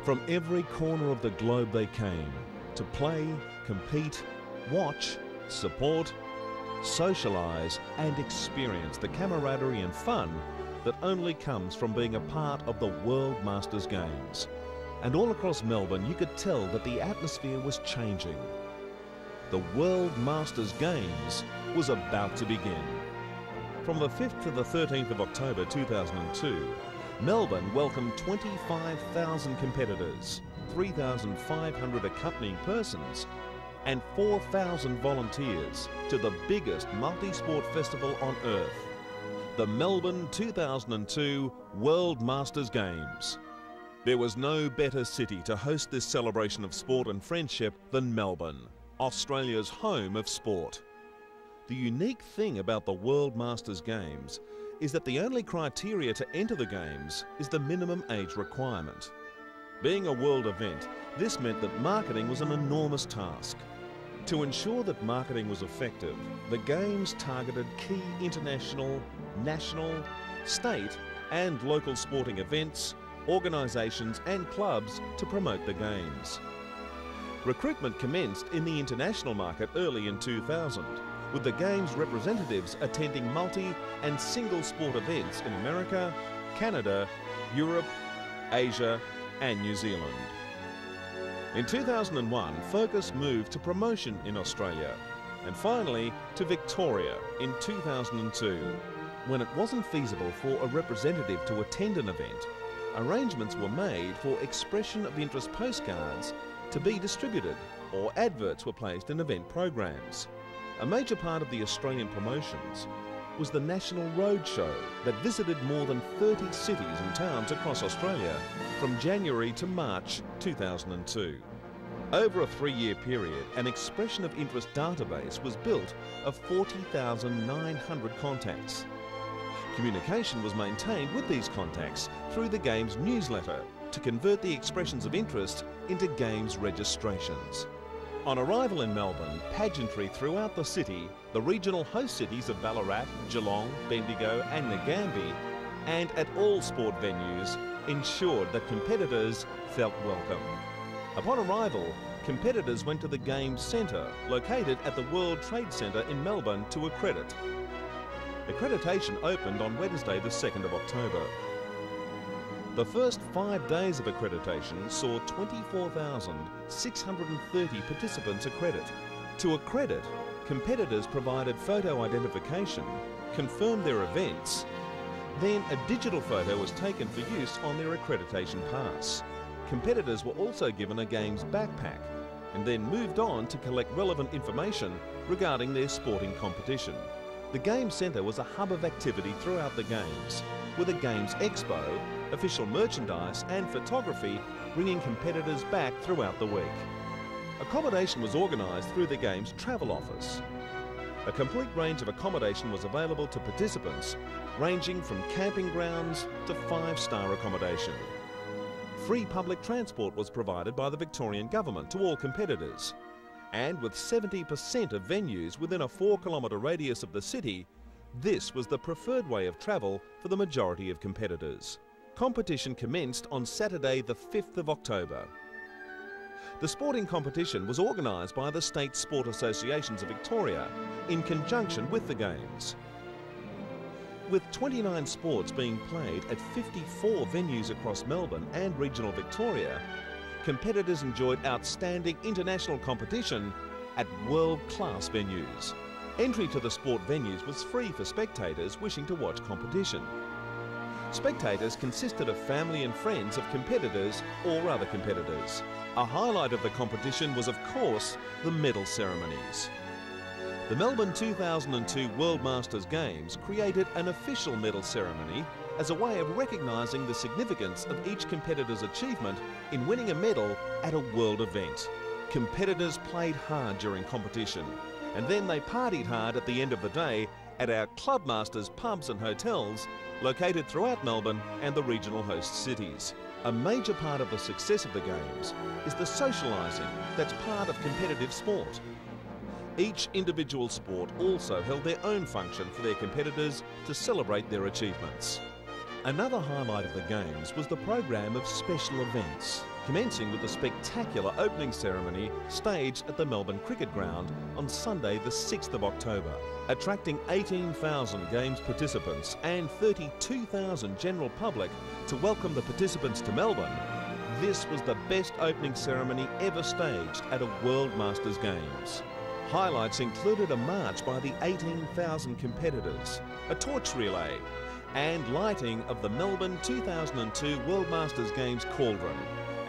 From every corner of the globe they came to play, compete, watch, support, socialise and experience the camaraderie and fun that only comes from being a part of the World Masters Games. And all across Melbourne you could tell that the atmosphere was changing. The World Masters Games was about to begin. From the 5th to the 13th of October 2002, Melbourne welcomed 25,000 competitors, 3,500 accompanying persons and 4,000 volunteers to the biggest multi-sport festival on earth, the Melbourne 2002 World Masters Games. There was no better city to host this celebration of sport and friendship than Melbourne, Australia's home of sport. The unique thing about the World Masters Games is that the only criteria to enter the Games is the minimum age requirement. Being a world event, this meant that marketing was an enormous task. To ensure that marketing was effective, the Games targeted key international, national, state and local sporting events, organisations and clubs to promote the Games. Recruitment commenced in the international market early in 2000, with the Games representatives attending multi- and single sport events in America, Canada, Europe, Asia and New Zealand. In 2001, focus moved to promotion in Australia and finally to Victoria in 2002. When it wasn't feasible for a representative to attend an event, arrangements were made for expression of interest postcards to be distributed, or adverts were placed in event programs. A major part of the Australian promotions was the National Roadshow that visited more than 30 cities and towns across Australia from January to March 2002. Over a 3-year period, an expression of interest database was built of 40,900 contacts. Communication was maintained with these contacts through the Games newsletter to convert the expressions of interest into Games registrations. On arrival in Melbourne, pageantry throughout the city, the regional host cities of Ballarat, Geelong, Bendigo and Ngambie, and at all sport venues, ensured that competitors felt welcome. Upon arrival, competitors went to the Games Centre, located at the World Trade Centre in Melbourne, to accredit. Accreditation opened on Wednesday the 2nd of October. The first 5 days of accreditation saw 24,630 participants accredit. To accredit, competitors provided photo identification, confirmed their events, then a digital photo was taken for use on their accreditation pass. Competitors were also given a Games backpack and then moved on to collect relevant information regarding their sporting competition. The Games Centre was a hub of activity throughout the Games, with a Games Expo, official merchandise and photography bringing competitors back throughout the week. Accommodation was organised through the Games Travel Office. A complete range of accommodation was available to participants, ranging from camping grounds to 5-star accommodation. Free public transport was provided by the Victorian Government to all competitors. And with 70% of venues within a 4-kilometre radius of the city, this was the preferred way of travel for the majority of competitors. Competition commenced on Saturday the 5th of October. The sporting competition was organised by the State Sport Associations of Victoria in conjunction with the Games. With 29 sports being played at 54 venues across Melbourne and regional Victoria, competitors enjoyed outstanding international competition at world-class venues. Entry to the sport venues was free for spectators wishing to watch competition. Spectators consisted of family and friends of competitors or other competitors. A highlight of the competition was, of course, the medal ceremonies. The Melbourne 2002 World Masters Games created an official medal ceremony as a way of recognising the significance of each competitor's achievement in winning a medal at a world event. Competitors played hard during competition, and then they partied hard at the end of the day at our Club Masters pubs and hotels located throughout Melbourne and the regional host cities. A major part of the success of the Games is the socialising that's part of competitive sport. Each individual sport also held their own function for their competitors to celebrate their achievements. Another highlight of the Games was the program of special events. commencing with the spectacular opening ceremony staged at the Melbourne Cricket Ground on Sunday the 6th of October. Attracting 18,000 Games participants and 32,000 general public to welcome the participants to Melbourne, this was the best opening ceremony ever staged at a World Masters Games. Highlights included a march by the 18,000 competitors, a torch relay, and lighting of the Melbourne 2002 World Masters Games cauldron,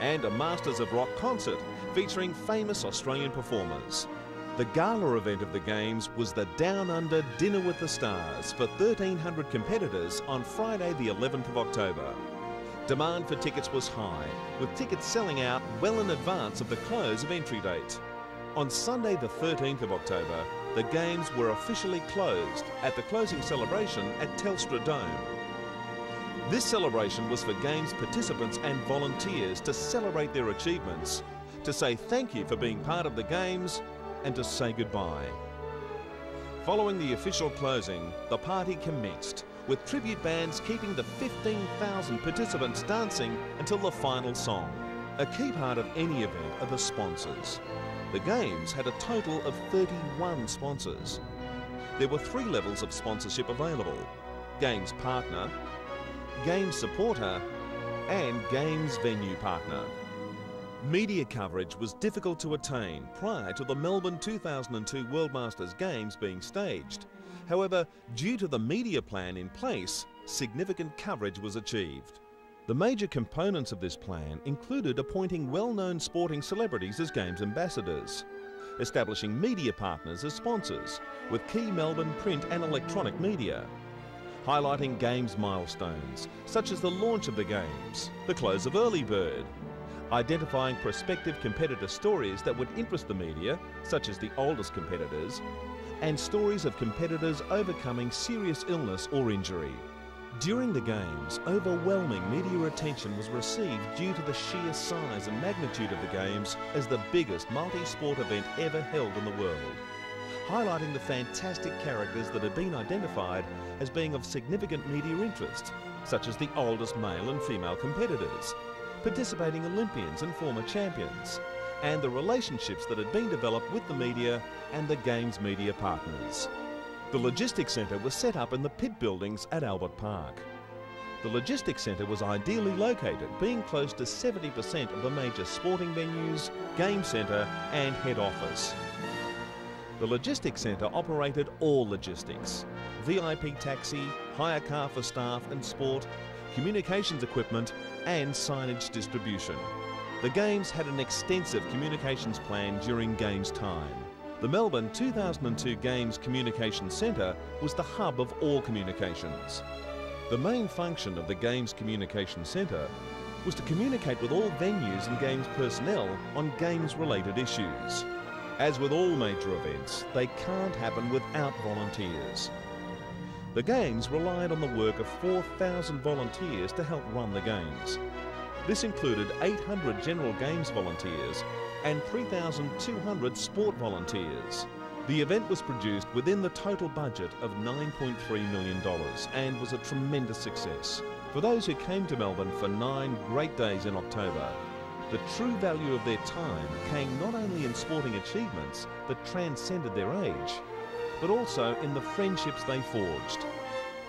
and a Masters of Rock concert featuring famous Australian performers. The gala event of the Games was the Down Under Dinner with the Stars for 1,300 competitors on Friday the 11th of October. Demand for tickets was high, with tickets selling out well in advance of the close of entry date. On Sunday the 13th of October, the Games were officially closed at the closing celebration at Telstra Dome. This celebration was for Games participants and volunteers to celebrate their achievements, to say thank you for being part of the Games, and to say goodbye. Following the official closing, the party commenced, with tribute bands keeping the 15,000 participants dancing until the final song. A key part of any event are the sponsors. The Games had a total of 31 sponsors. There were 3 levels of sponsorship available: Games Partner, Games Supporter, and Games Venue Partner. Media coverage was difficult to attain prior to the Melbourne 2002 World Masters Games being staged. However, due to the media plan in place, significant coverage was achieved. The major components of this plan included appointing well-known sporting celebrities as Games ambassadors, establishing media partners as sponsors, with key Melbourne print and electronic media, highlighting Games milestones, such as the launch of the Games, the close of Early Bird, identifying prospective competitor stories that would interest the media, such as the oldest competitors, and stories of competitors overcoming serious illness or injury. During the Games, overwhelming media attention was received due to the sheer size and magnitude of the Games as the biggest multi-sport event ever held in the world, highlighting the fantastic characters that had been identified as being of significant media interest, such as the oldest male and female competitors, participating Olympians and former champions, and the relationships that had been developed with the media and the Games media partners. The Logistics Centre was set up in the pit buildings at Albert Park. The Logistics Centre was ideally located, being close to 70% of the major sporting venues, game centre and head office. The Logistics Centre operated all logistics: VIP taxi, hire car for staff and sport, communications equipment and signage distribution. The Games had an extensive communications plan during Games time. The Melbourne 2002 Games Communications Centre was the hub of all communications. The main function of the Games Communications Centre was to communicate with all venues and Games personnel on Games-related issues. As with all major events, they can't happen without volunteers. The Games relied on the work of 4,000 volunteers to help run the Games. This included 800 General Games volunteers and 3,200 sport volunteers. The event was produced within the total budget of $9.3 million and was a tremendous success. For those who came to Melbourne for 9 great days in October, the true value of their time came not only in sporting achievements that transcended their age, but also in the friendships they forged.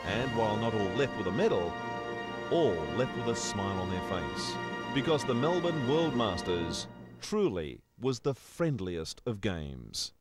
And while not all left with a medal, all left with a smile on their face, because the Melbourne World Masters truly was the friendliest of games.